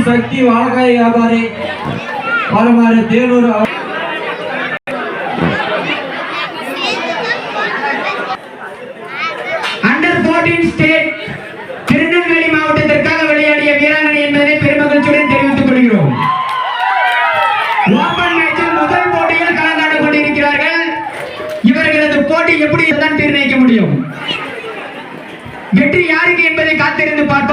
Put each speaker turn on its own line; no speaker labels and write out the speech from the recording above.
சக்தி வாழக்காய் வியாபாரி பாலமாறு Thenur
under 14 state Tirunelveli மாவட்டத்திற்காக விளையாடிய வீராங்கனை என்பதை பெருமகிழ்ச்சியுடன் தெரிவித்துக் கொள்கிறோம். ஓபன் மேட்சில் முதல் போட்டியில் கலந்தாட கொண்டிருக்கிறார்கள். இவர்களது போட்டி எப்படி தான் நிர்ணயிக்க முடியும், வெற்றி யாருக்கு என்பதை காத்திருந்து பார்ப்போம்.